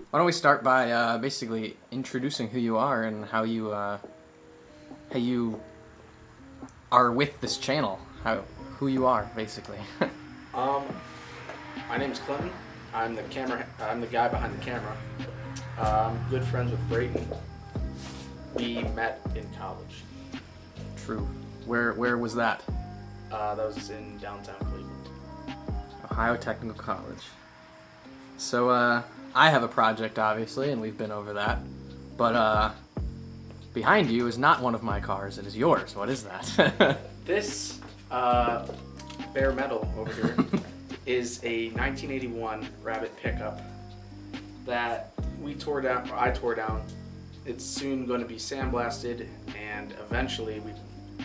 Why don't we start by basically introducing who you are and how you are with this channel, who you are basically. My name's Clinton. I'm the guy behind the camera. I'm good friends with Brayton. We met in college. True. Where was that? That was in downtown Cleveland. Ohio Technical College. So I have a project, obviously, and we've been over that. But behind you is not one of my cars; it is yours. What is that? This bare metal over here is a 1981 Rabbit pickup that I tore down. It's soon going to be sandblasted, and eventually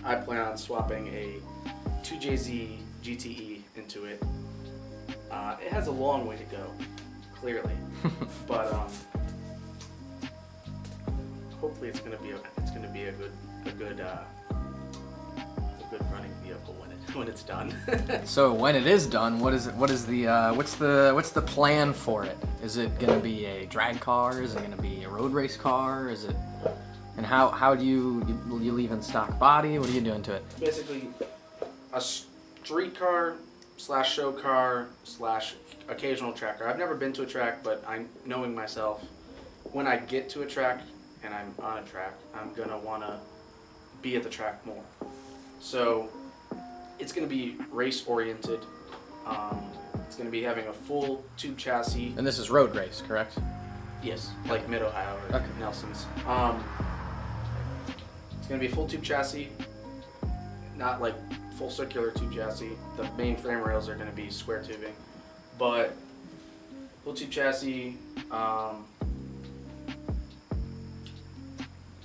I plan on swapping a 2JZ GTE into it. It has a long way to go, clearly, but hopefully it's going to be a good running vehicle when it's done. So when it is done, what's the plan for it? Is it going to be a drag car? Is it going to be a road race car? And how do will you leave in stock body? What are you doing to it? Basically, a street car / show car / occasional track car. I've never been to a track, but knowing myself, when I get to a track and I'm on a track, I'm gonna want to be at the track more. So it's going to be race oriented. It's going to be having a full tube chassis. And this is road race, correct? Yes, like Mid-Ohio or okay. Nelson's. It's going to be a full tube chassis, not like full circular tube chassis. The main frame rails are going to be square tubing, but full tube chassis.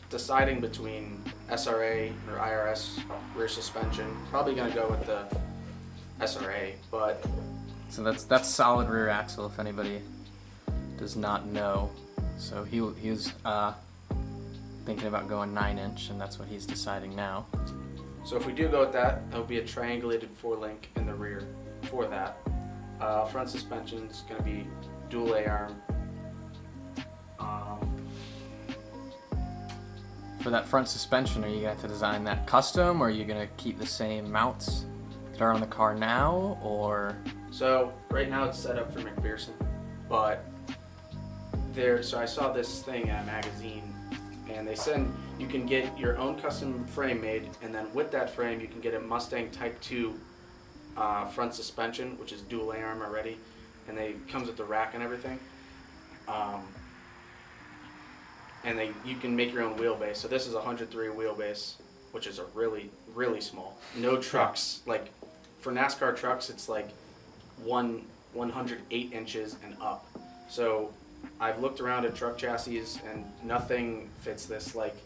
Deciding between SRA or IRS rear suspension. Probably going to go with the SRA, but... So that's solid rear axle, if anybody does not know. So he was thinking about going 9-inch, and that's what he's deciding now. So if we do go with that, it'll be a triangulated 4-link in the rear for that. Front suspension's going to be dual A-arm. For that front suspension, are you going to have to design that custom, or are you going to keep the same mounts that are on the car now, or? So right now it's set up for McPherson, but so I saw this thing in a magazine, and they said you can get your own custom frame made, and then with that frame you can get a Mustang Type 2 front suspension, which is dual A-arm already, and comes with the rack and everything. And you can make your own wheelbase. So this is a 103 wheelbase, which is a really, really small. No trucks. Like for NASCAR trucks, it's like 108 inches and up. So I've looked around at truck chassis and nothing fits this. Like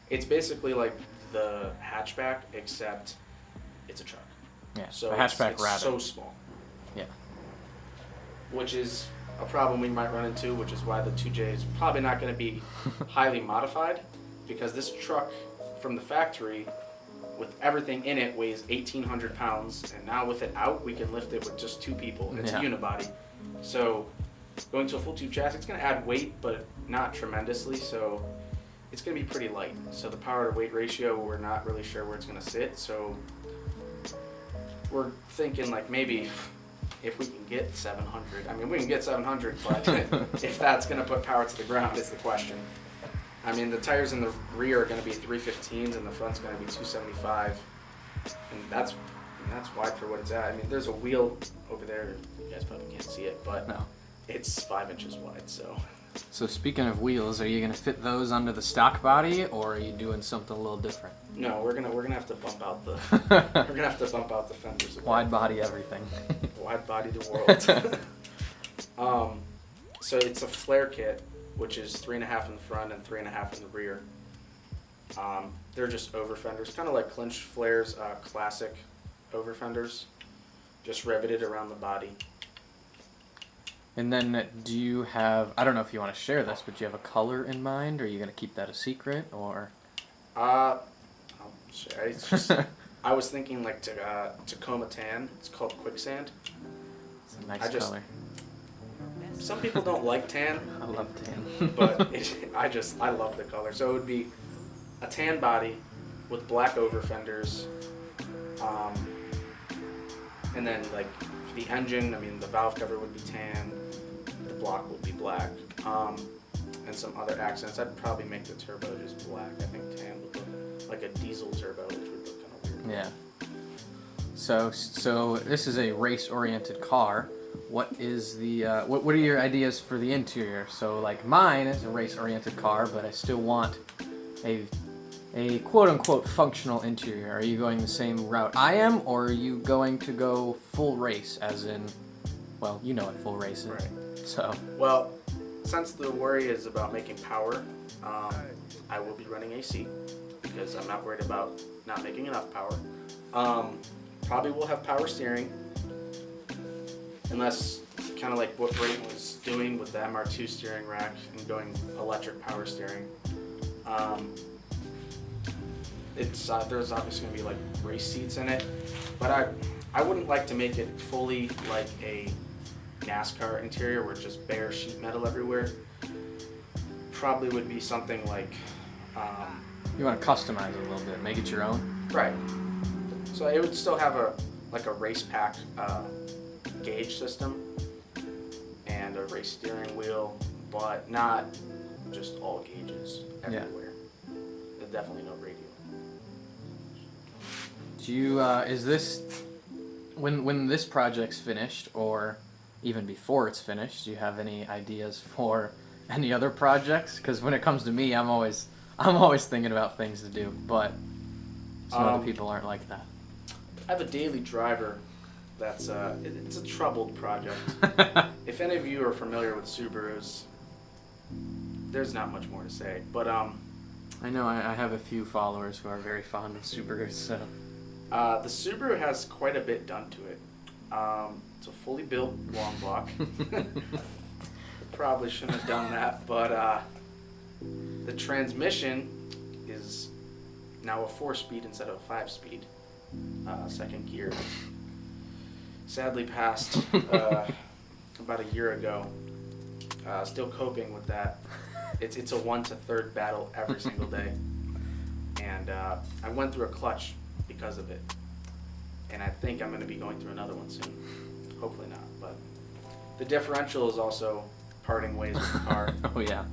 it's basically like the hatchback, except it's a truck. Yeah. So a hatchback it's Rabbit. so small. Yeah. Which is a problem we might run into, which is why the 2J is probably not going to be highly modified, because this truck from the factory with everything in it weighs 1,800 pounds, and now with it out we can lift it with just 2 people. It's a unibody. So going to a full tube chassis, it's going to add weight, but not tremendously, so it's going to be pretty light. So the power to weight ratio, we're not really sure where it's going to sit, so we're thinking like maybe if we can get 700. I mean, we can get 700, but if that's going to put power to the ground is the question. I mean, the tires in the rear are going to be 315s and the front's going to be 275, and that's wide for what it's at. I mean, there's a wheel over there. You guys probably can't see it, but no. It's 5 inches wide. So speaking of wheels, are you going to fit those under the stock body, or are you doing something a little different? No, we're gonna have to bump out the fenders. Wide body everything. Wide body the world. So it's a flare kit, which is 3.5 in the front and 3.5 in the rear. They're just over fenders, kind of like Clinch Flair's classic over fenders, just riveted around the body. And then do you have, I don't know if you want to share this, but do you have a color in mind, or are you going to keep that a secret, or? I'll share. It's just, I was thinking like Tacoma tan. It's called quicksand. It's a nice color. Some people don't like tan. I love tan. But I love the color. So it would be a tan body with black over fenders. And then like the engine, I mean the valve cover would be tan, the block would be black, and some other accents. I'd probably make the turbo just black. I think tan would look like a diesel turbo, which would look kind of weird. Yeah. So this is a race-oriented car. What is the what are your ideas for the interior? So like mine is a race-oriented car, but I still want a quote-unquote functional interior. Are you going the same route I am, or are you going to go full race, as in, well, you know what full race is. Right. So. Well, since the worry is about making power, I will be running AC because I'm not worried about not making enough power. Probably will have power steering, unless kind of like what Brayton was doing with the MR2 steering rack and going electric power steering. There's obviously going to be like race seats in it, but I wouldn't like to make it fully like a NASCAR interior where it's just bare sheet metal everywhere. Probably would be something like You want to customize it a little bit, make it your own. Right. So it would still have a race pack gauge system and a race steering wheel, but not just all gauges everywhere. Yeah. There's definitely no radio. Do you is this when this project's finished, or even before it's finished, do you have any ideas for any other projects? Because when it comes to me, I'm always thinking about things to do, but some other people aren't like that. I have a daily driver that's it's a troubled project. If any of you are familiar with Subarus, there's not much more to say, but I know I have a few followers who are very fond of Subarus, so. The Subaru has quite a bit done to it. It's a fully built long block. Probably shouldn't have done that, but the transmission is now a 4-speed instead of a 5-speed. Second gear. Sadly passed about a year ago. Still coping with that. It's a 1 to 3rd battle every single day. And I went through a clutch because of it. And I think I'm going to be going through another one soon. Hopefully not. But the differential is also parting ways with the car. Oh, yeah.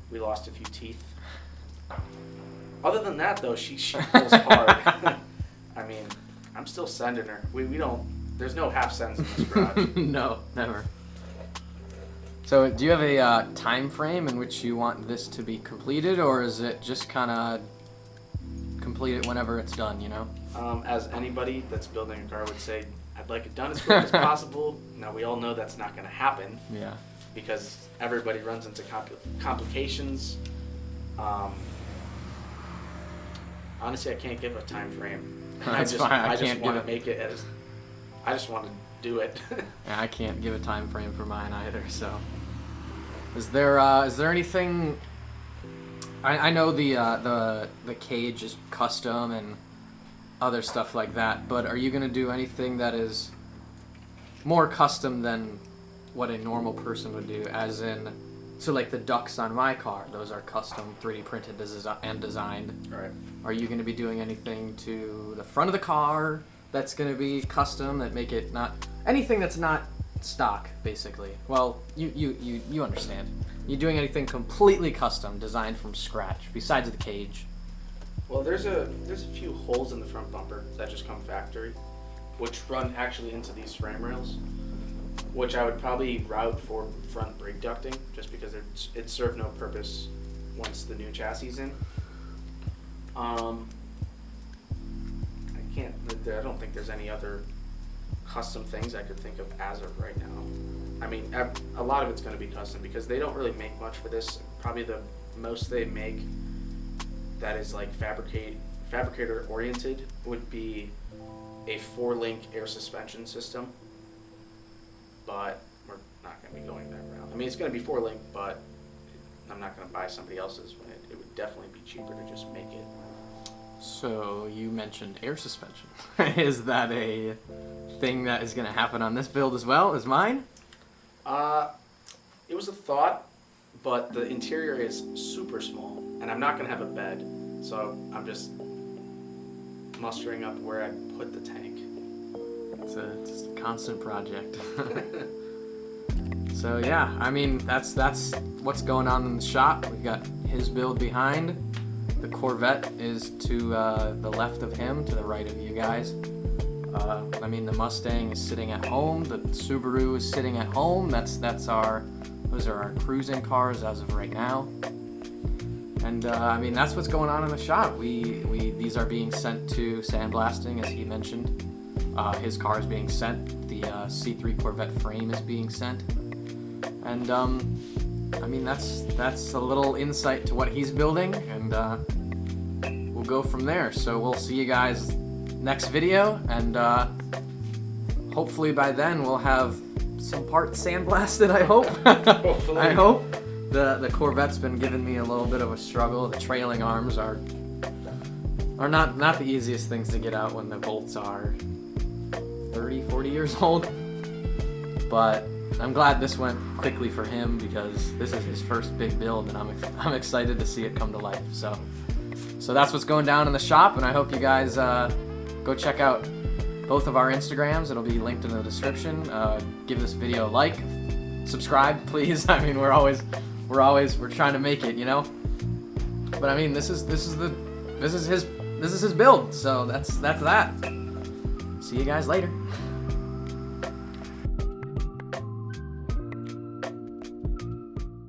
We lost a few teeth. Other than that, though, she pulls hard. I mean, I'm still sending her. We don't. There's no half sends in this garage. No, never. So, do you have a time frame in which you want this to be completed, or is it just kind of complete it whenever it's done? You know. As anybody that's building a car would say, I'd like it done as quick as possible. Now we all know that's not going to happen. Yeah. Because everybody runs into complications. Honestly, I can't give a time frame. That's fine. I just want to make it as. I just want to do it. Yeah, I can't give a time frame for mine either. So, is there anything? I know the cage is custom and other stuff like that, but are you gonna do anything that is more custom than what a normal person would do? As in, so like the ducts on my car, those are custom 3D printed and designed. Right. Are you going to be doing anything to the front of the car that's going to be custom, that make it not anything that's not stock, basically? Well, you understand. You doing anything completely custom, designed from scratch, besides the cage? Well, there's a few holes in the front bumper that just come factory, which run actually into these frame rails, which I would probably route for front brake ducting, just because it served no purpose once the new chassis is in. I don't think there's any other custom things I could think of as of right now. I mean, a lot of it's going to be custom because they don't really make much for this. Probably the most they make that is like fabricator oriented would be a 4-link air suspension system, but we're not going to be going that route. I mean, it's going to be 4-link, but I'm not going to buy somebody else's when it would definitely be cheaper to just make it. So you mentioned air suspension. Is that a thing that is going to happen on this build as well as mine? It was a thought, but the interior is super small, and I'm not going to have a bed, so I'm just mustering up where I put the tank. It's just a constant project. So yeah, I mean that's what's going on in the shop. We've got his build behind. The Corvette is to the left of him, to the right of you guys. I mean the Mustang is sitting at home. The Subaru is sitting at home. Those are our cruising cars as of right now. And I mean that's what's going on in the shop. These are being sent to sandblasting, as he mentioned. His car is being sent. The C3 Corvette frame is being sent. And I mean that's a little insight to what he's building, and we'll go from there. So we'll see you guys next video, and hopefully by then we'll have some parts sandblasted. I hope. Hopefully. I hope. The Corvette's been giving me a little bit of a struggle. The trailing arms are not the easiest things to get out when the bolts are 30-40 years old, but I'm glad this went quickly for him because this is his first big build, and I'm excited to see it come to life. So that's what's going down in the shop, and I hope you guys go check out both of our Instagrams. It'll be linked in the description. Give this video a like, subscribe, please. I mean, we're trying to make it, you know. But I mean, this is his build. So that's that. See you guys later.